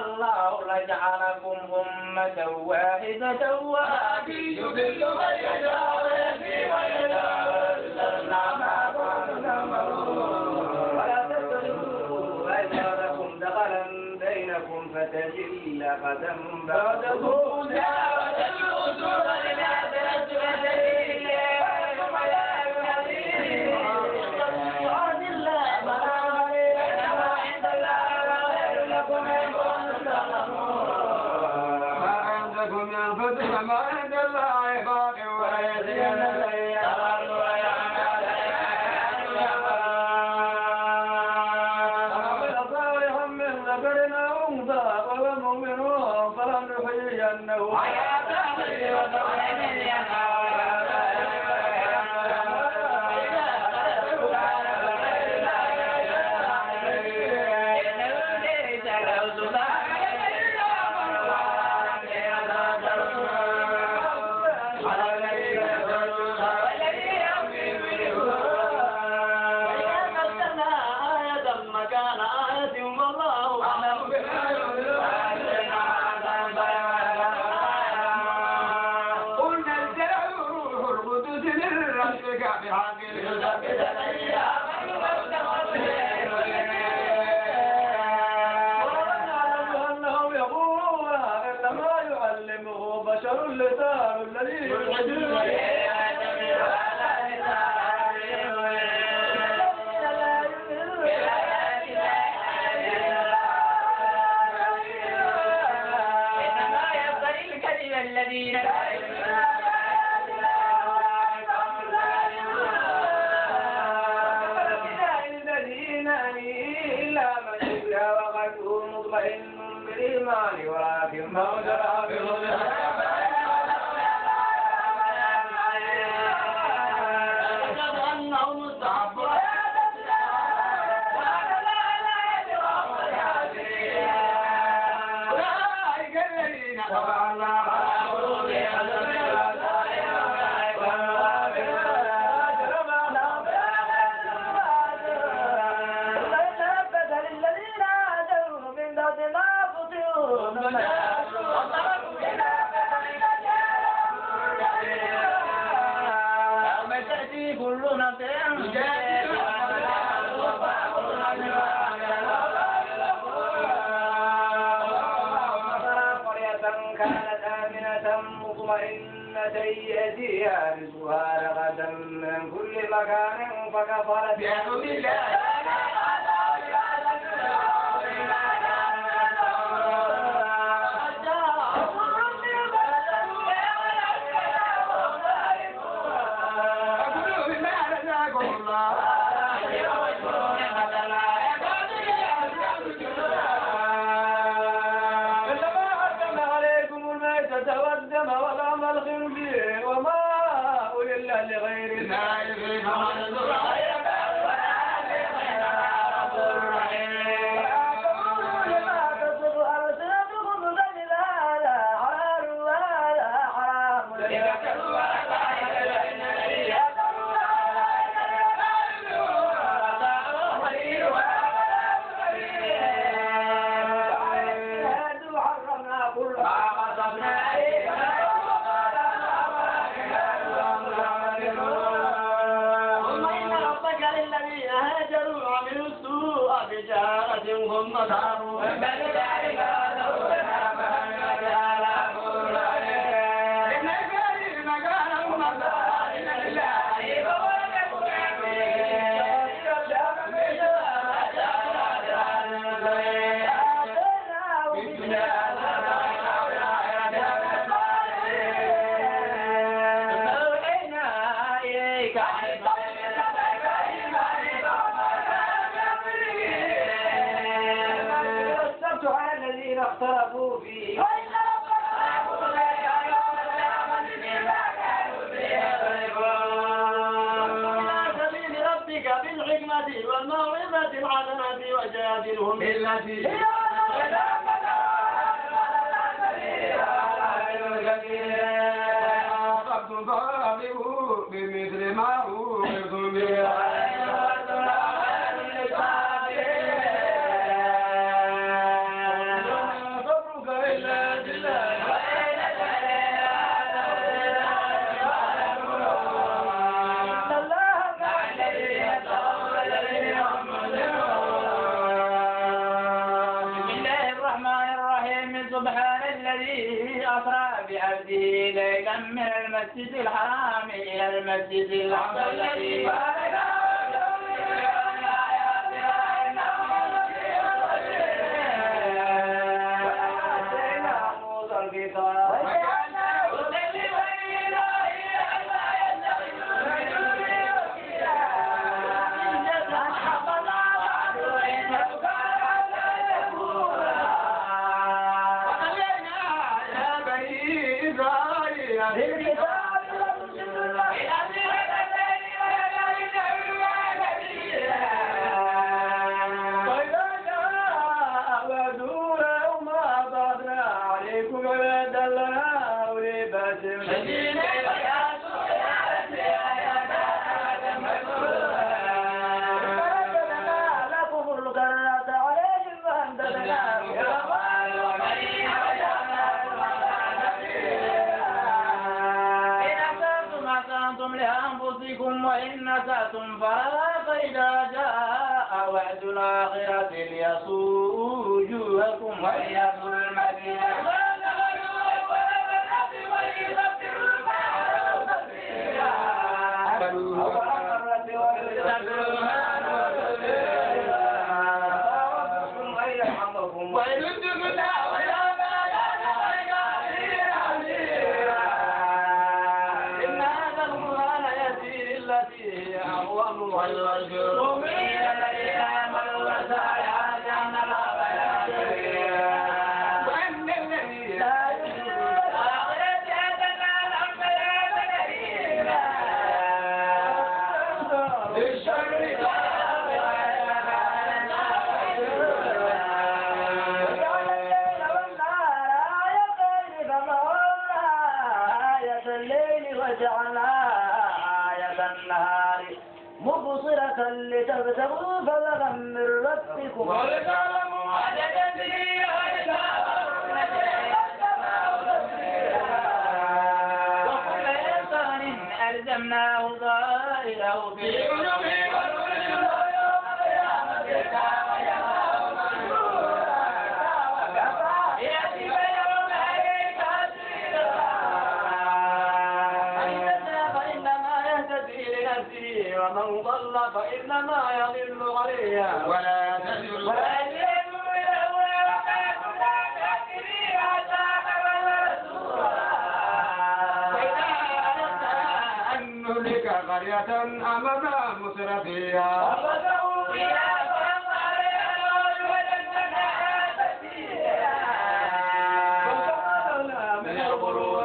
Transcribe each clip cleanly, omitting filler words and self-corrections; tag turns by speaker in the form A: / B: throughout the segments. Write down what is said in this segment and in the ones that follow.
A: الله لجعلكم أمة واحدة ولكن يضل من يشاء ويهدي من يشاء ولا تتخذوا أيمانكم دخلا بينكم فتزل قدم بعد خروجها وتدعوا سورا للآخرة
B: ما عند الله باق ويزيد صالحا من ذكر أو أنثى وهو مؤمن فلنحيينه حياة طيبة بشر اللسان الذي يلحدون
A: إنما يفتري الكذب الذين لا مطمئن بالإيمان ولكن ما جرى بظلم كل نفس قرية كانت آمنة مطمئنة يأتيها رزقها رغدا من كل مكان فكفرت بأنعم الله
B: والدم والأم الخنزير وما أهل لغير الله
A: ثم داروا من ذلك اختلفوا فيه وإن سبيل ربك بالحكمة والموعظة الحسنة وجادلهم بالتي هي
B: بمثل ما أوعظتم به
C: الرحمن الرحيم سبحان الذي أسرى بعبده ليلا من المسجد الحرام إلى المسجد الأقصى الذي باركنا وإن نسأتم فلا فإذا جاء وعد الآخرة ليسوء وجوهكم وليسوء المدينة مبصرة لتبتغوا فضلا من ربكم ولتعلموا عدد السنين وكل إنسان ألزمناه ضائره في عنقه ومن ضل فإنما يضل عليها ولا تزر ولا يزر ولا كنا كافرين عذابا ورسولا وإذا أردنا أن نهلك قرية أمرنا مسرفيها وبدأوا فيها فحق عليها القول وجدناها تسيرا وكفرنا من الغرور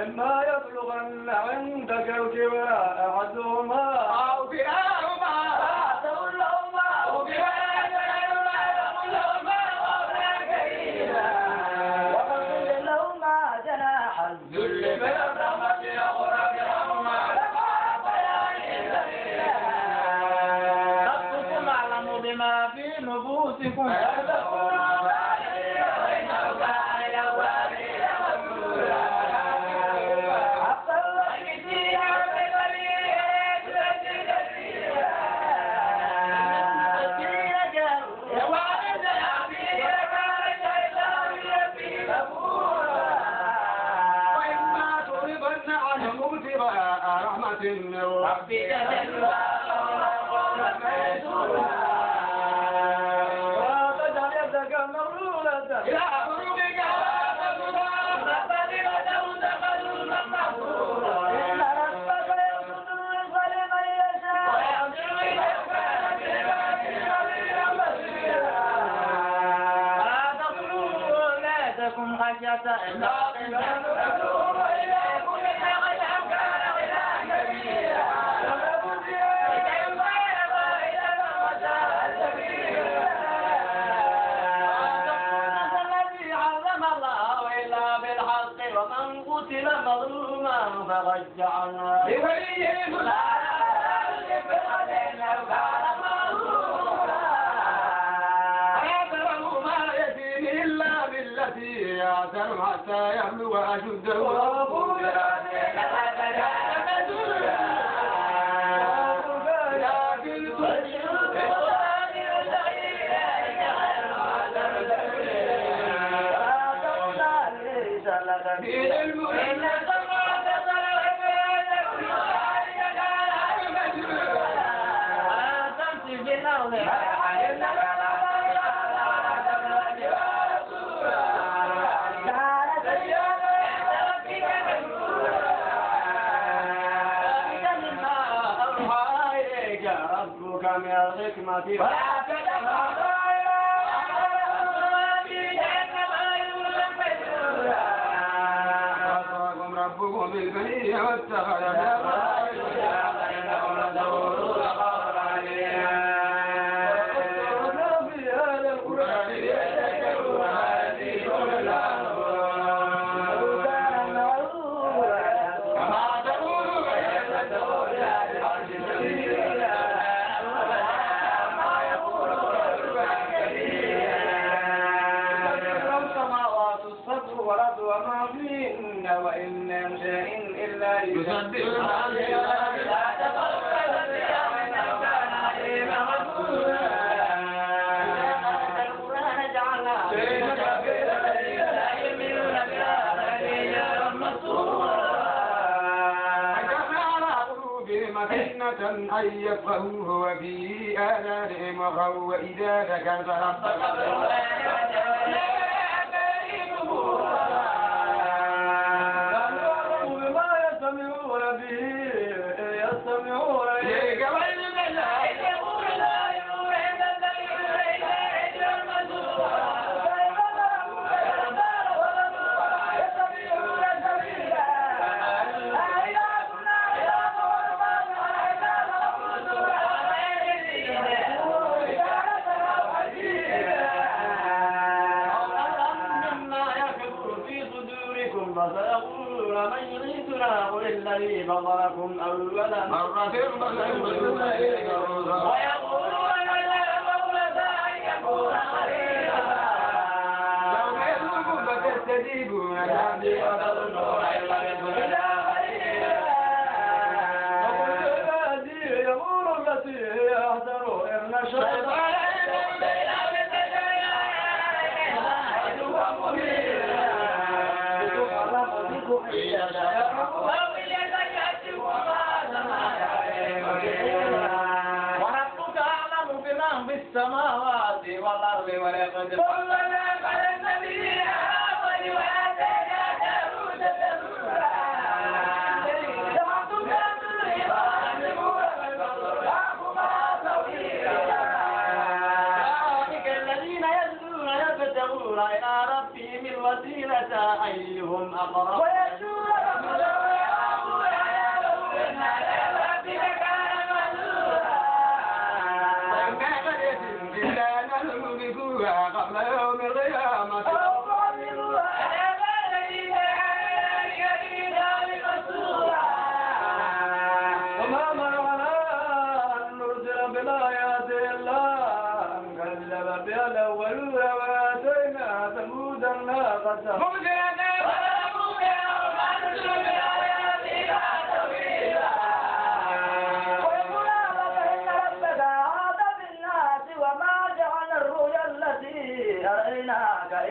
C: إما يبلغن عندك الكبر أحدهما أو كلاهما فأعتوا لهما أو كلاهما يقول لهما قولا كريما وخفض لهما جناح الذل من الرحمة يقول برحمة ربكم أعلم بما في نفوسكم ربي جل وعلا وتجعل يدك مغلولة إلى عنقك ولا تبسطها الذرية ومن قتل مظلوما فقد جعلنا لوليه
B: يعتر حتى يبلغ أشده من الحكمة ولا وصاكم ربكم بالبنية واتخذ
A: وما فيهن وإن من شيء إلا
B: يسبح مكنة أن يفقهوه وفي آذانهم وقروا وإذا ذكرت ربك
C: فسيقول من يريدنا قل الذي فضلكم أول مرة
B: ويقولون
C: أن المولى أن يكون قريبا
B: يوم يذوقوا فتستجيبون الحمد وتظنون إن لبثتم إلا قليلا
A: وقل عبادي يقول التي هي أحسن إن الشيطان
C: وربك أعلم بمن في السماوات والأرض ولقد قلنا على النبي آمن وآتينا داود زبورا أولئك الذين يدعون يبتغون إلى ربهم الوسيلة أيهم أقرب ويرجون
B: قبل يوم القيامة
A: وما منعنا أن نرسل بالآيات إلا أن كذب بها الأولون وآتينا ثمود الناقة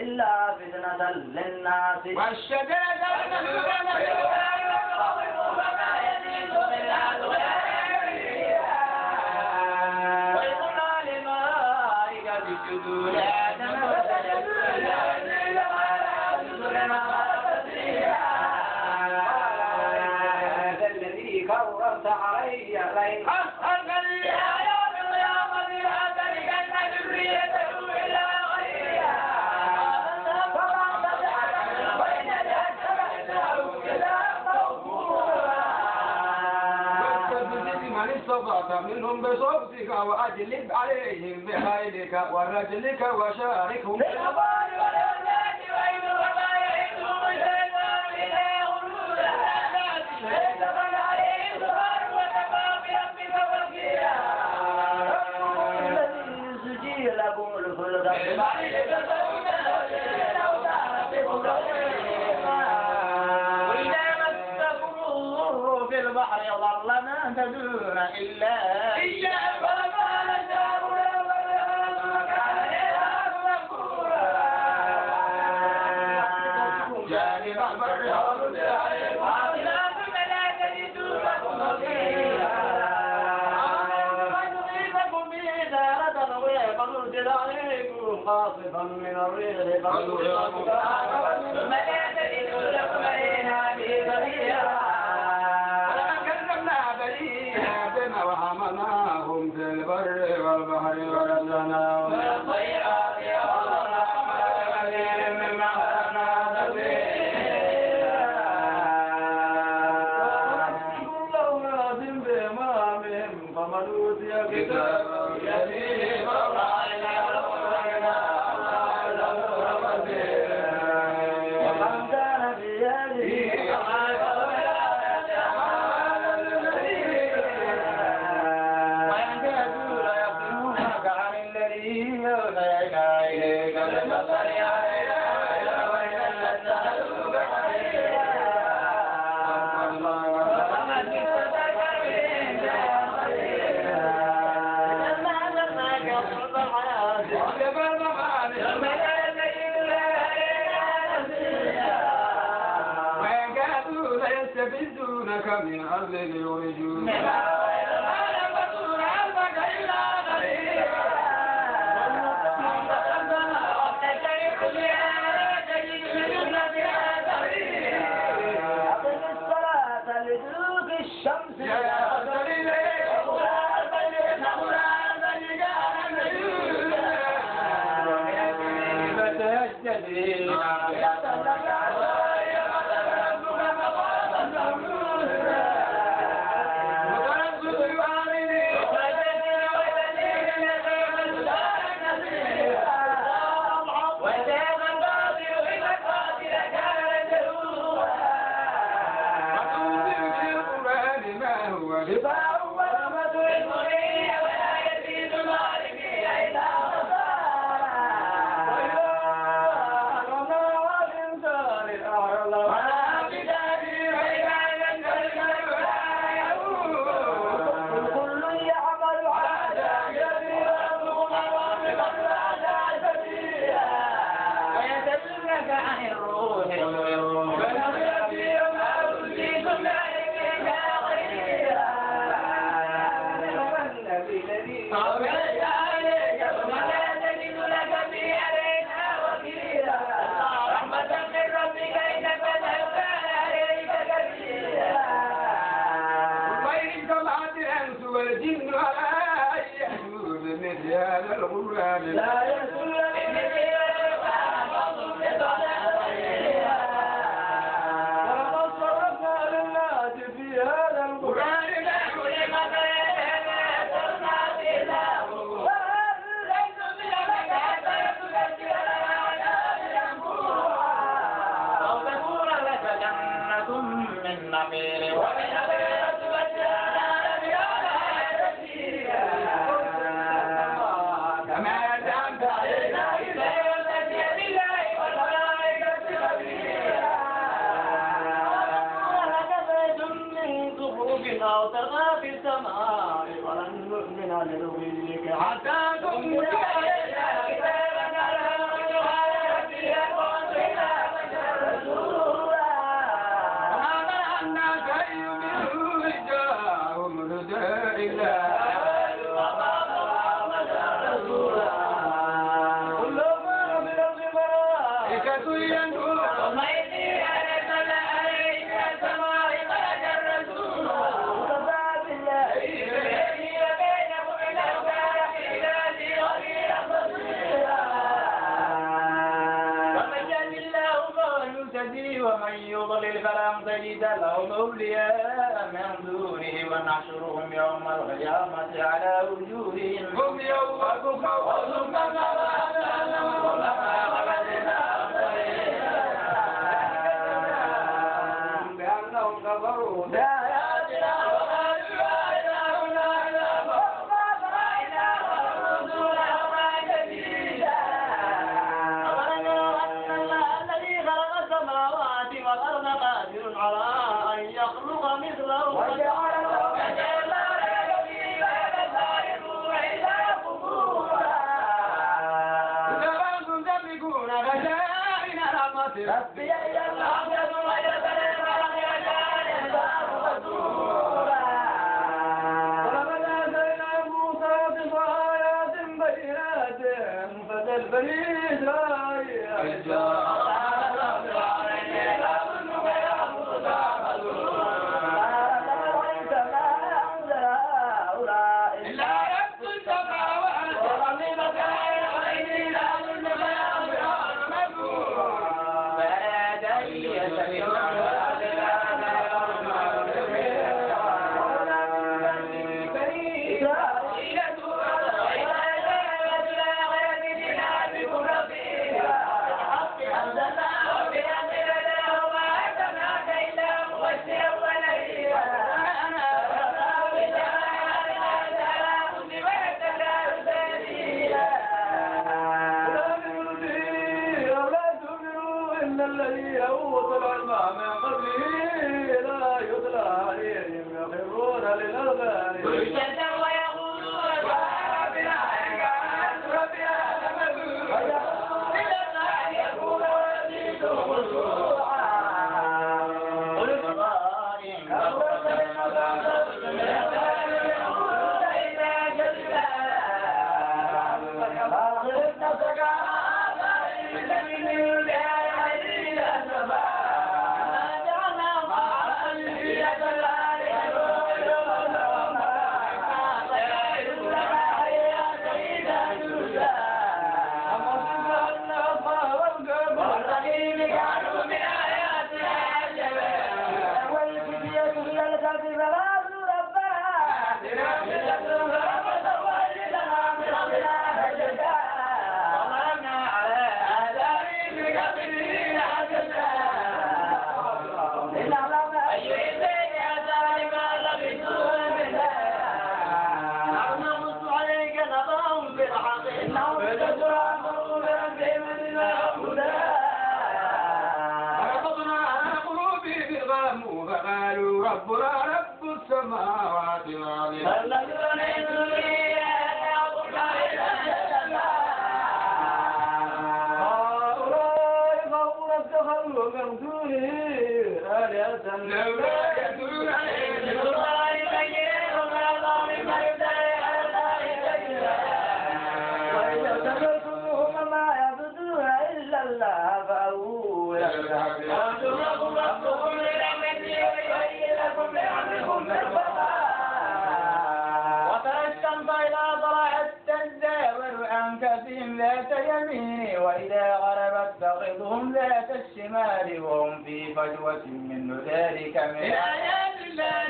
A: إلا فتنة للناس
B: والشجرة
C: وقلنا للملائكة اسجدوا لآدم فسجدوا إلا إبليس
A: هذا الذي كرمت علي لئن
C: أخرجني إلى يوم القيامة لأتركن ذريته إلا قليلا
B: استطعت منهم بصوتك وأجلب عليهم بخيلك ورجلك وشاركهم في الأموال والأولاد وإن وما يعدهم الشيطان إلا غرورا ليس من عليه ظهر وكفى بربك وكيلا
A: الذي سجي لكم الخلد
C: وإذا مسكم الضر في البحر ضل ما تدون إلا فما نشاء وكان غفورا
B: جانب البر
C: عاصمات فلا تجدوا لكم وكيلا فيصيبكم به دارة ويقضوا عليكم خاصفا من الريح ثم لا تجدوا لكم علينا به سبيلا
B: كذبنا بني آدم وحملناهم في البر والبحر ورزقناهم
C: من الطيبات وغرقنا كثير مما خلقنا تفصيلا
A: لهم لازم بإمامهم فمن أوتي كتابه
B: يتيم
A: ومن كان في هذه
C: وينتهزوا ليفتنونك عن الذي أوحينا إليك بالبصر علينا وإذا لاتخذوك خليلا ومن استذكر بهم كان خليلا لما أنزلناك صلب الحياة ثم لا تجد لها علينا نصيرا
B: ويكادوا ليستفزونك من أرض ليخرجوك
A: أقم الصلاة لدلوك الشمس
B: شفاء ورحمة
C: للمؤمنين ولا يزيد الظالمين إلا خسارا ولا بتأثير عبادة
A: كل يعمل على
C: ويسألونك عن الروح فنبئ ما أوتيتم من علم قليلا فأولئك عليك وما لا تجد لك به علينا وكيلا رحمة من ربك إنك كان عليك كبيرا
B: وإن طلعت الأنس والجن على أن يحملوا بمثل هذا القرآن
A: لا يسل ولقد صرفنا للناس في هذا القرآن
C: من نخيل ومن نخيل تبدلنا
B: كما أنعمت علينا
C: أو ترى في السماء ولن نؤمن لرؤيك حتى تؤمن علينا كتابا نعلم على ربك وانزلنا رسولا
B: وما منعناك أن يؤمنوا إذ جاءهم الهدى إلا
A: كل ما في الأرض
B: ملائكة ينظرون
C: ومن يضلل فلن تجد شهيدا لهم أولياء من دونه ونحشرهم يوم القيامة على وجوههم
B: هم يوم تقوم
A: بأنهم كفروا
C: والأرض قادر على أن يخلق مثله وجعل ربي يا العبد
A: ولقد آتينا موسى 9 آيات بينات فاسأل بني إسرائيل الذي أوتى العلم من قبله لا يتلى عليهم يخرون للأذقان
B: فقالوا ربنا رب السماوات والأرض
A: هؤلاء قوم اتخذوا من دونه آلهة
B: لولا يتلون عليهم
A: وإذا سمعتموهم ما يعبدون إلا الله فأووا إلى الحق
C: وترى الشمس إذا طلعت تزاور عن كفهم ذات يمين وإذا غربت تقضهم ذات الشمال وهم في فجوة منه ذلك من آيات الله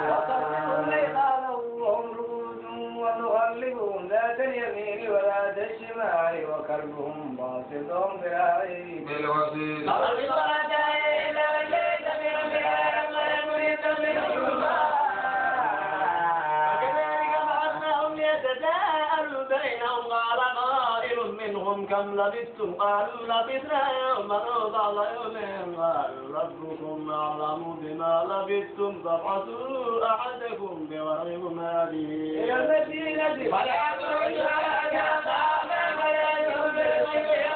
A: وتصرهم ليقالهم وهم رقود ونغلبهم ذات اليمين وذات الشمال وكلبهم باسط ذراعيه
B: بالوسيل
C: منهم كم لبثتم قالوا لبثنا يوما أو بعض يوم قالوا ربكم أعلم بما لبثتم فابعثوا أحدكم بورقكم هذه
A: إلى المدينة
C: فلا ترجعوا يا صاحب ولا يؤمن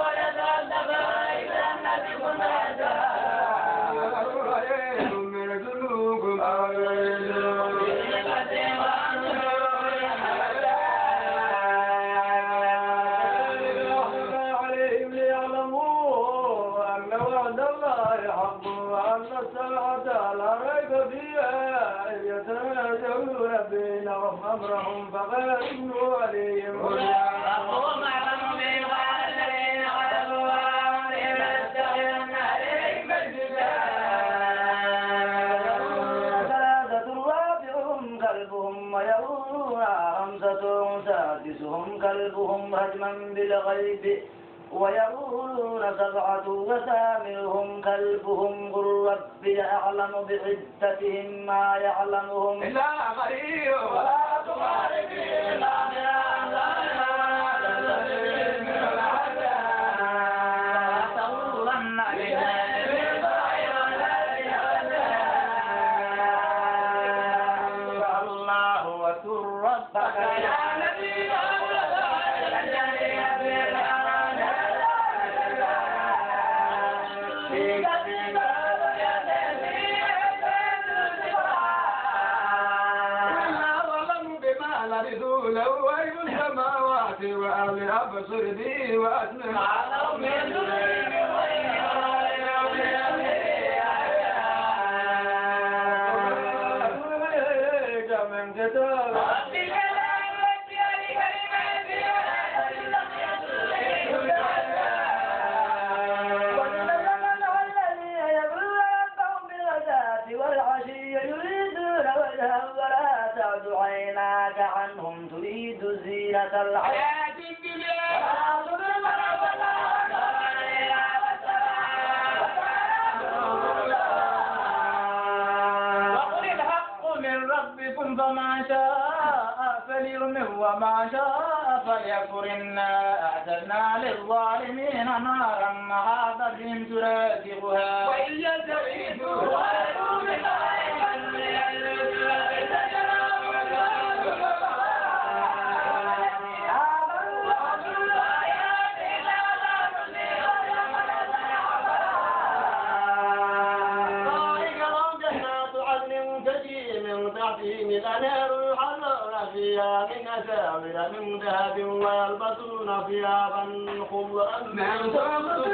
C: ولا تعذب إلا أنكم
A: عليهم ليعلموا أن وعد الله حق وأن الساعة لا ريب فيها إذ يتنازعون بينهم أمرهم فقالوا عليهم
C: وهم أعلم بما كلبهم رجما بالغيب ويقولون 7 وثامنهم كلبهم قل ربي أعلم بعدتهم ما يعلمهم
B: إلا قليل
C: ولا تمار فيهم
B: وأهل أبصر بي وأسمع
C: عيناك عنهم تريد زينة الحياة الدنيا وقل الحق من ربكم فما شاء فليؤمن وما شاء فليكفر إنا أعتدنا للظالمين نارا محاط بهم سرادقها وإن يستغيثوا الأنهار يحلون فيها من أساور من ذهب ويلبسون ثيابا خضرا من سندس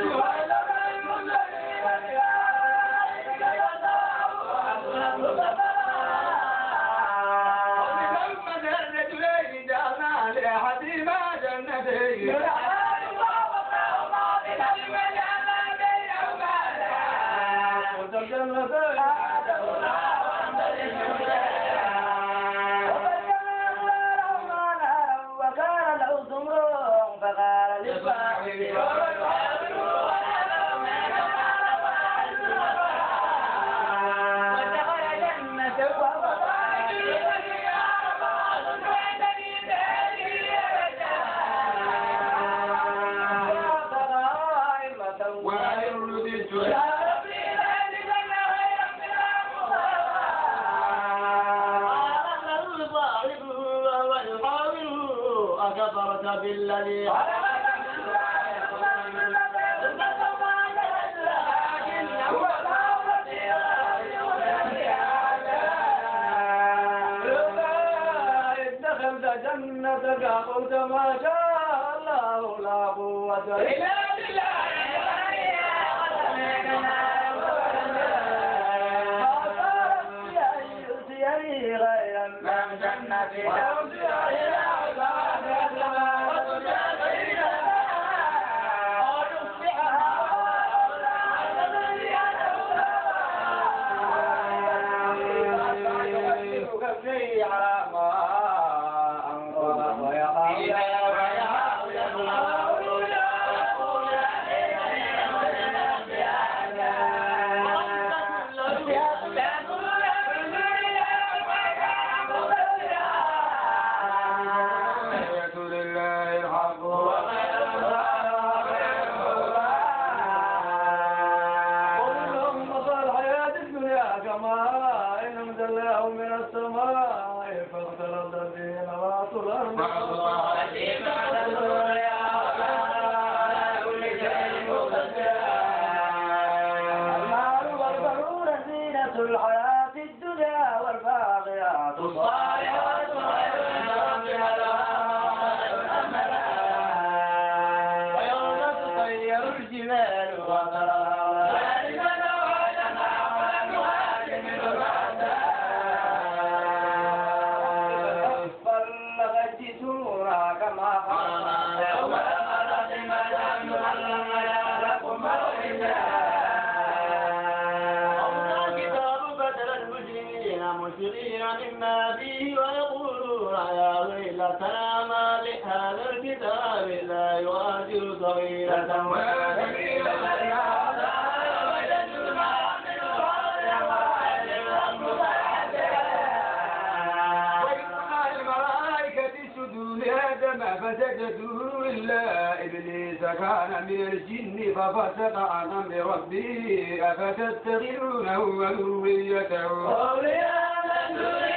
C: الرجلين جعلنا لأحدهما جنتين بالذي دخلت جنتك قلت ما شاء الله لا قوة إلا بالله غير من جنتك الحياة الدنيا والباقيات الصالحات ويوم تطير الجبال وترى فلغجتونا كما قلنا يوم المرض ما لم نعلم لكم مشركين مما فيه ويقولون يا ويلتنا ما لهذا الكتاب صغيرة ولا كبيرة
B: لآدم فسجدوا إلا إبليس كان من الجن ففسق عن أمر ربه أفتتخذونه وذريته أولياء من دونه